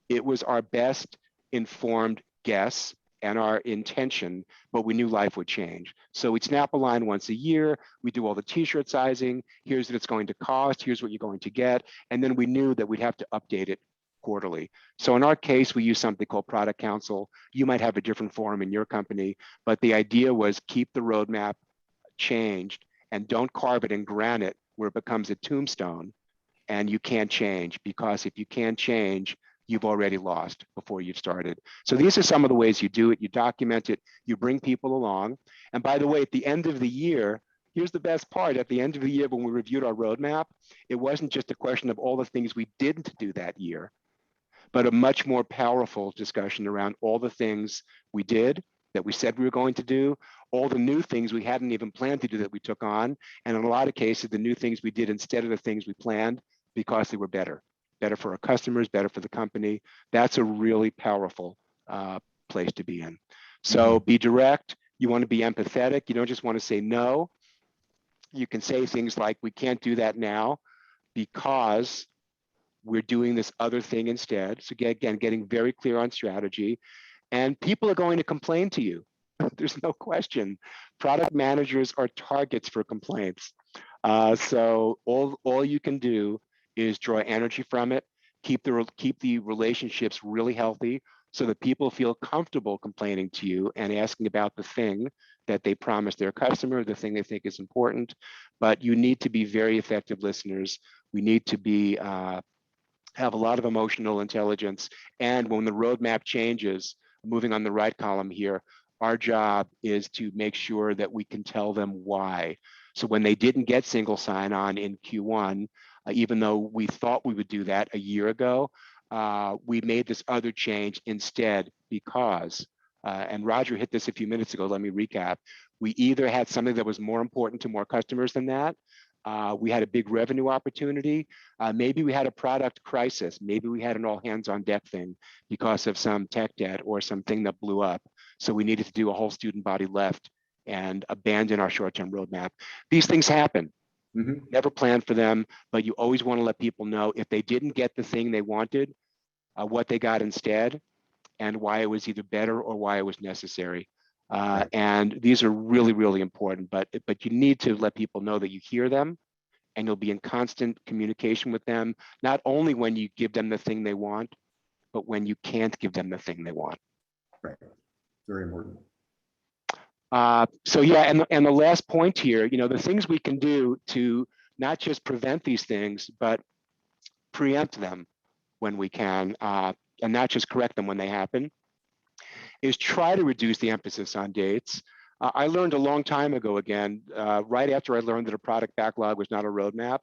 it was our best informed guess and our intention, but we knew life would change. So we'd snap a line once a year. We do all the t-shirt sizing. Here's what it's going to cost. Here's what you're going to get. And then we knew that we'd have to update it quarterly. So in our case, we use something called Product Council. You might have a different forum in your company, but the idea was keep the roadmap changed and don't carve it in granite where it becomes a tombstone and you can't change, because if you can't change, you've already lost before you've started. So these are some of the ways you do it. You document it, you bring people along. And by the way, at the end of the year, here's the best part. At the end of the year, when we reviewed our roadmap, it wasn't just a question of all the things we didn't do that year, but a much more powerful discussion around all the things we did that we said we were going to do, all the new things we hadn't even planned to do that we took on, and in a lot of cases, the new things we did instead of the things we planned because they were better for our customers, better for the company. That's a really powerful place to be in. So be direct. You want to be empathetic. You don't just want to say no. You can say things like, we can't do that now because we're doing this other thing instead. So again, getting very clear on strategy, and people are going to complain to you. There's no question. Product managers are targets for complaints. So all you can do is draw energy from it, keep the relationships really healthy so that people feel comfortable complaining to you and asking about the thing that they promised their customer, the thing they think is important. But you need to be very effective listeners. We need to be have a lot of emotional intelligence. And when the roadmap changes, moving on the right column here, our job is to make sure that we can tell them why. So when they didn't get single sign-on in Q1, even though we thought we would do that a year ago, we made this other change instead because, and Roger hit this a few minutes ago, let me recap. We either had something that was more important to more customers than that, we had a big revenue opportunity. Maybe we had a product crisis. Maybe we had an all hands on deck thing because of some tech debt or something that blew up. So we needed to do a whole student body left and abandon our short-term roadmap. These things happen. Never planned for them, but you always want to let people know if they didn't get the thing they wanted, what they got instead, and why it was either better or why it was necessary. And these are really, really important, but you need to let people know that you hear them and you'll be in constant communication with them, not only when you give them the thing they want, but when you can't give them the thing they want. Right, very important. So yeah, and the last point here, the things we can do to not just prevent these things, but preempt them when we can, and not just correct them when they happen, is try to reduce the emphasis on dates. I learned a long time ago, again, right after I learned that a product backlog was not a roadmap,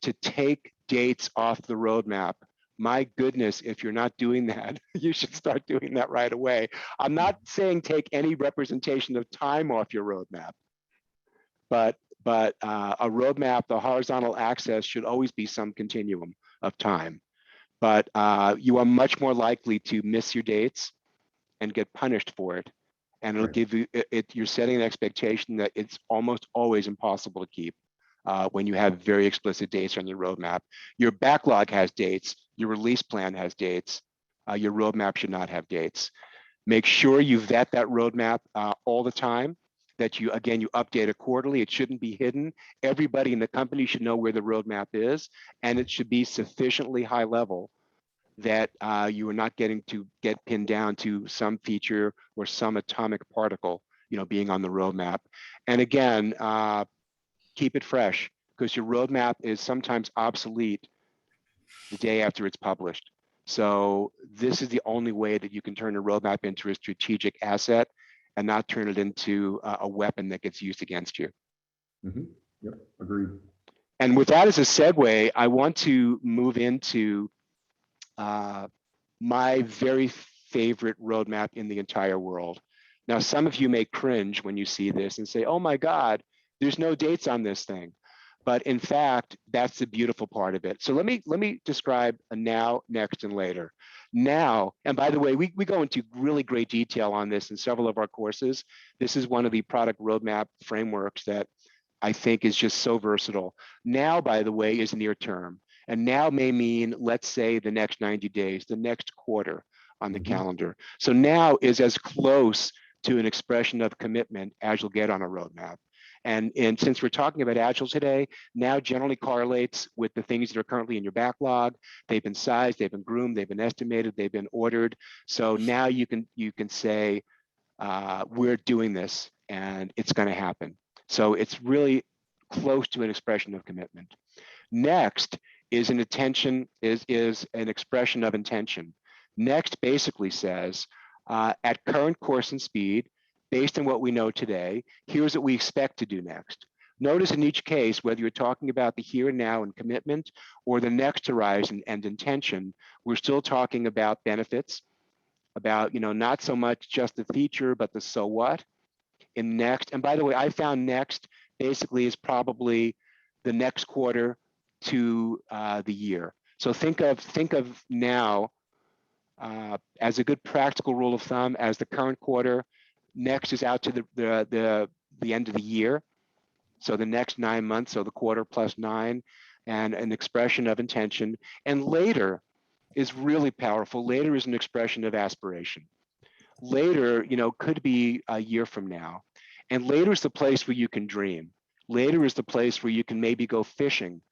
to take dates off the roadmap. My goodness, if you're not doing that, you should start doing that right away. I'm not saying take any representation of time off your roadmap, but a roadmap, the horizontal axis should always be some continuum of time. But you are much more likely to miss your dates and get punished for it. And it'll give you, you're setting an expectation that it's almost always impossible to keep when you have very explicit dates on your roadmap. Your backlog has dates, your release plan has dates, your roadmap should not have dates. Make sure you vet that roadmap all the time, that you update it quarterly. It shouldn't be hidden. Everybody in the company should know where the roadmap is, and it should be sufficiently high level that you are not getting to get pinned down to some feature or some atomic particle, being on the roadmap. And again, keep it fresh, because your roadmap is sometimes obsolete the day after it's published. So this is the only way that you can turn a roadmap into a strategic asset and not turn it into a weapon that gets used against you. Yep, agreed. And with that as a segue, I want to move into my very favorite roadmap in the entire world. Now, some of you may cringe when you see this and say, oh my God, there's no dates on this thing. But in fact, that's the beautiful part of it. So let me describe a now, next, and later. Now, and by the way, we go into really great detail on this in several of our courses. This is one of the product roadmap frameworks that I think is just so versatile. Now, by the way, is near term. And now may mean, let's say, the next 90 days, the next quarter on the calendar. So now is as close to an expression of commitment as you'll get on a roadmap. And since we're talking about Agile today, now generally correlates with the things that are currently in your backlog. They've been sized, they've been groomed, they've been estimated, they've been ordered. So now you can say, we're doing this and it's going to happen. So it's really close to an expression of commitment. Next is an intention, is an expression of intention. Next basically says, at current course and speed, based on what we know today, here's what we expect to do next. Notice in each case, whether you're talking about the here and now and commitment or the next horizon and intention, we're still talking about benefits, about, not so much just the feature, but the so what in next. And by the way, I found next basically is probably the next quarter to the year. So think of now as a good practical rule of thumb as the current quarter. Next is out to the end of the year. So the next 9 months, so the quarter plus 9, and an expression of intention. And later is really powerful. Later is an expression of aspiration. Later, could be a year from now. And later is the place where you can dream. Later is the place where you can maybe go fishing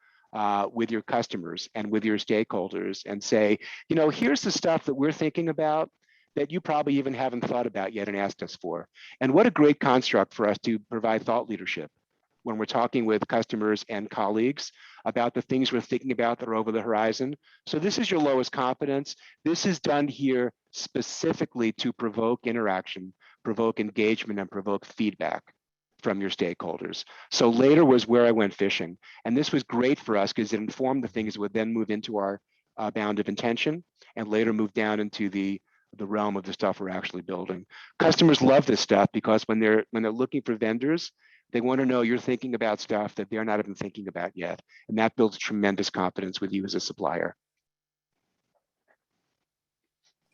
with your customers and with your stakeholders and say, here's the stuff that we're thinking about that you probably even haven't thought about yet and asked us for. And what a great construct for us to provide thought leadership when we're talking with customers and colleagues about the things we're thinking about that are over the horizon. So this is your lowest confidence. This is done here specifically to provoke interaction, provoke engagement, and provoke feedback from your stakeholders. So later was where I went fishing. And this was great for us because it informed the things that would then move into our bound of intention and later move down into the realm of the stuff we're actually building. Customers love this stuff because when they're looking for vendors, they want to know you're thinking about stuff that they're not even thinking about yet. And that builds tremendous confidence with you as a supplier.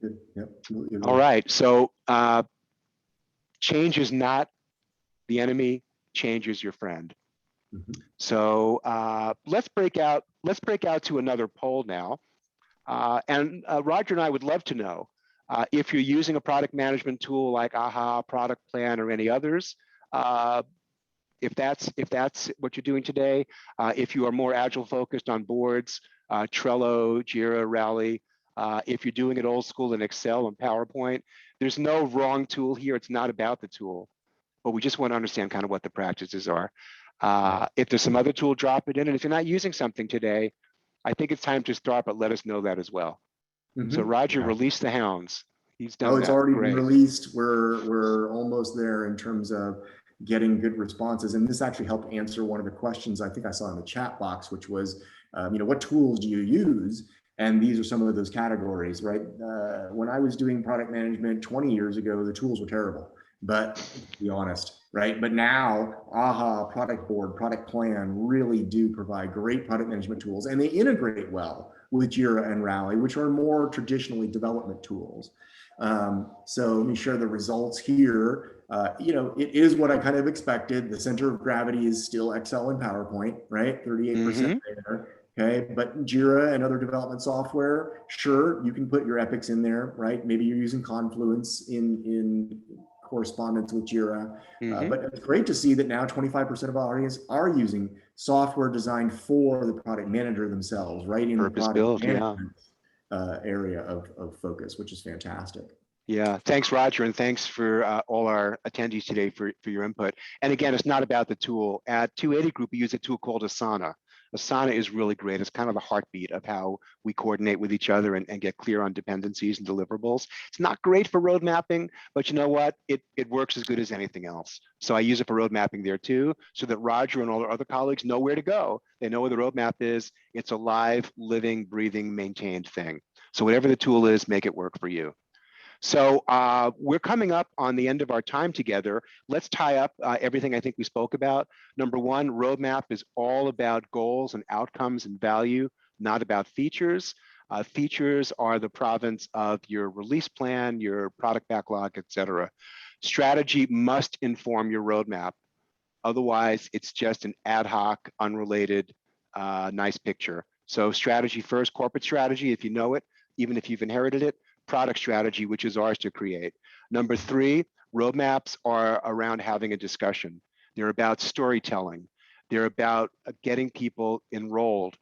Good. Yep. All right. So change is not the enemy, change is your friend. So let's break out to another poll now. And Roger and I would love to know if you're using a product management tool like AHA, Product Plan, or any others. If that's what you're doing today, if you are more Agile focused on boards, Trello, Jira, Rally, if you're doing it old school in Excel and PowerPoint, there's no wrong tool here. It's not about the tool, but we just want to understand kind of what the practices are. If there's some other tool, drop it in. And if you're not using something today, I think it's time to start, but let us know that as well. So Roger, release the hounds. He's done. Oh, it's already been released. We're almost there in terms of getting good responses. And this actually helped answer one of the questions I think I saw in the chat box, which was, what tools do you use? And these are some of those categories, right? When I was doing product management 20 years ago, the tools were terrible, but to be honest, right? But now AHA, Product Board, Product Plan really do provide great product management tools, and they integrate well with Jira and Rally, which are more traditionally development tools. So let me share the results here. It is what I kind of expected. The center of gravity is still Excel and PowerPoint, right? 38% there. Okay, but Jira and other development software, sure, you can put your epics in there, right? Maybe you're using Confluence in correspondence with Jira. But it's great to see that now 25% of our audience are using software designed for the product manager themselves, right? In the product management area of focus, which is fantastic. Yeah, thanks, Roger, and thanks for all our attendees today for your input. And again, it's not about the tool. At 280 Group, we use a tool called Asana. Asana is really great. It's kind of the heartbeat of how we coordinate with each other and get clear on dependencies and deliverables. It's not great for road mapping, but you know what? It works as good as anything else. So I use it for road mapping there too, so that Roger and all our other colleagues know where to go. They know where the roadmap is. It's a live, living, breathing, maintained thing. So whatever the tool is, make it work for you. So we're coming up on the end of our time together. Let's tie up everything I think we spoke about. Number one, roadmap is all about goals and outcomes and value, not about features. Features are the province of your release plan, your product backlog, et cetera. Strategy must inform your roadmap. Otherwise, it's just an ad hoc, unrelated, nice picture. So strategy first, corporate strategy, if you know it, even if you've inherited it. Product strategy, which is ours to create. Number three, roadmaps are around having a discussion. They're about storytelling. They're about getting people enrolled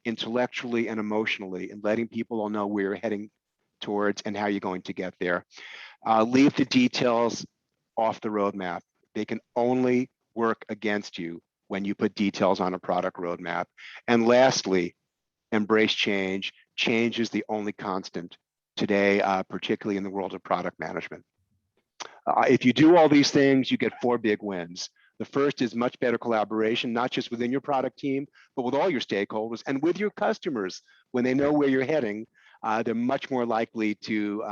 intellectually and emotionally and letting people all know where you're heading towards and how you're going to get there. Leave the details off the roadmap. They can only work against you when you put details on a product roadmap. And lastly, embrace change. Change is the only constant today, particularly in the world of product management. If you do all these things, you get 4 big wins. The first is much better collaboration, not just within your product team, but with all your stakeholders and with your customers. When they know where you're heading, they're much more likely to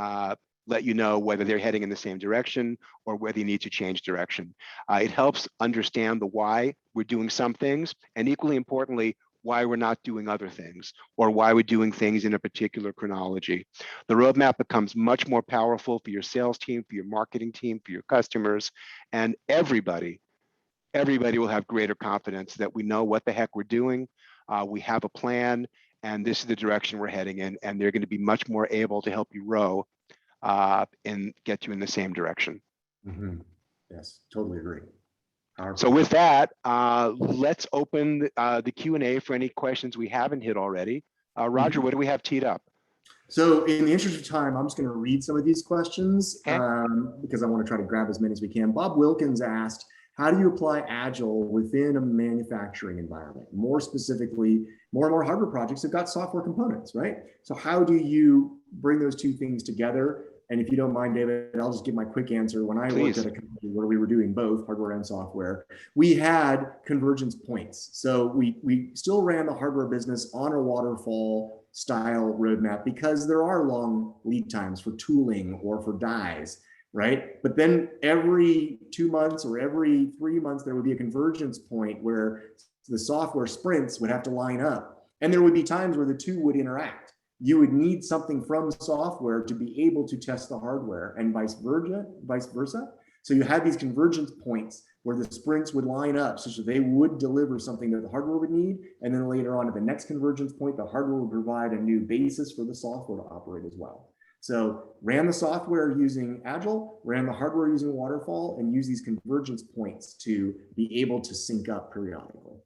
let you know whether they're heading in the same direction or whether you need to change direction. It helps understand the why we're doing some things, and equally importantly, why we're not doing other things, or why we're doing things in a particular chronology. The roadmap becomes much more powerful for your sales team, for your marketing team, for your customers, and everybody will have greater confidence that we know what the heck we're doing, we have a plan, and this is the direction we're heading in, and they're going to be much more able to help you row and get you in the same direction. Mm-hmm. Yes, totally agree. So with that, let's open the Q&A for any questions we haven't hit already. Roger, what do we have teed up? So in the interest of time, I'm just going to read some of these questions because I want to try to grab as many as we can. Bob Wilkins asked, how do you apply Agile within a manufacturing environment? More specifically, more and more hardware projects have got software components, right? So how do you bring those two things together? And if you don't mind, David, I'll just give my quick answer. When I worked at a company where we were doing both hardware and software, we had convergence points. So we still ran the hardware business on a waterfall style roadmap because there are long lead times for tooling or for dies, right? But then every 2 months or every 3 months, there would be a convergence point where the software sprints would have to line up. And there would be times where the two would interact. You would need something from software to be able to test the hardware, and vice versa. So you had these convergence points where the sprints would line up such that they would deliver something that the hardware would need. And then later on at the next convergence point, the hardware would provide a new basis for the software to operate as well. So ran the software using Agile, ran the hardware using Waterfall, and use these convergence points to be able to sync up periodically.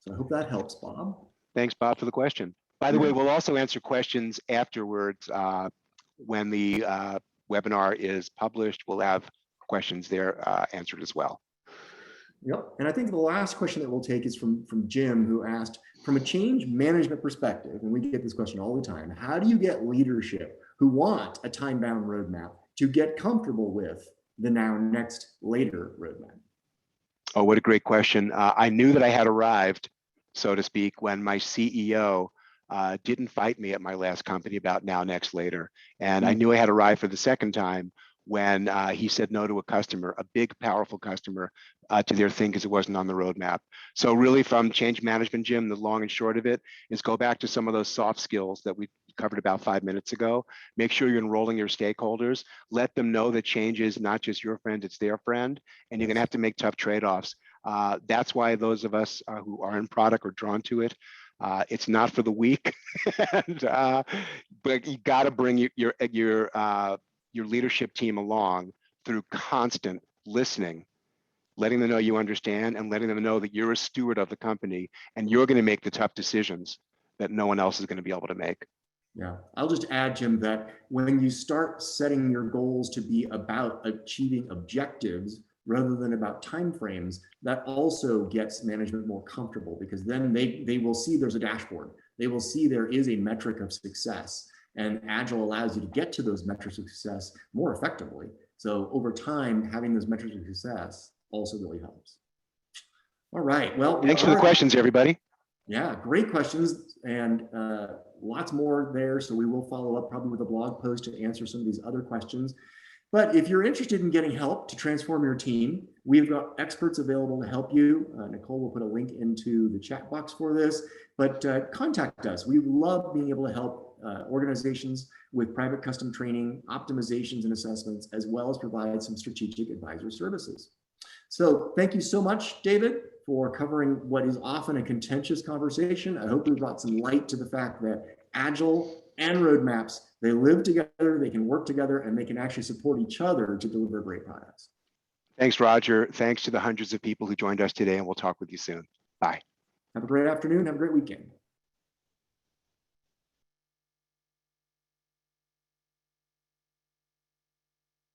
So I hope that helps, Bob. Thanks, Bob, for the question. By the way, we'll also answer questions afterwards when the webinar is published. We'll have questions there answered as well. Yep. And I think the last question that we'll take is from Jim, who asked, from a change management perspective, and we get this question all the time, how do you get leadership who want a time-bound roadmap to get comfortable with the now, next, later roadmap? Oh, what a great question. I knew that I had arrived, so to speak, when my CEO didn't fight me at my last company about now, next, later. And I knew I had arrived for the second time when he said no to a customer, a big, powerful customer, to their thing because it wasn't on the roadmap. So really from change management, Jim, the long and short of it is go back to some of those soft skills that we covered about 5 minutes ago. Make sure you're enrolling your stakeholders. Let them know that change is not just your friend, it's their friend. And you're gonna have to make tough trade-offs. That's why those of us who are in product are drawn to it. It's not for the weak, but you got to bring your leadership team along through constant listening, letting them know you understand, and letting them know that you're a steward of the company and you're going to make the tough decisions that no one else is going to be able to make. Yeah, I'll just add, Jim, that when you start setting your goals to be about achieving objectives rather than about timeframes, that also gets management more comfortable, because then they will see there's a dashboard. They will see there is a metric of success, and Agile allows you to get to those metrics of success more effectively. So over time, having those metrics of success also really helps. All right, well, Thanks for the questions, everybody. yeah, great questions, and lots more there. So we will follow up probably with a blog post to answer some of these other questions. But if you're interested in getting help to transform your team, we've got experts available to help you. Nicole will put a link into the chat box for this, but contact us. We love being able to help organizations with private custom training, optimizations and assessments, as well as provide some strategic advisor services. So thank you so much, David, for covering what is often a contentious conversation. I hope we brought some light to the fact that Agile and roadmaps, they live together, they can work together, and they can actually support each other to deliver great products. Thanks, Roger. Thanks to the hundreds of people who joined us today, and we'll talk with you soon. Bye. Have a great afternoon. Have a great weekend.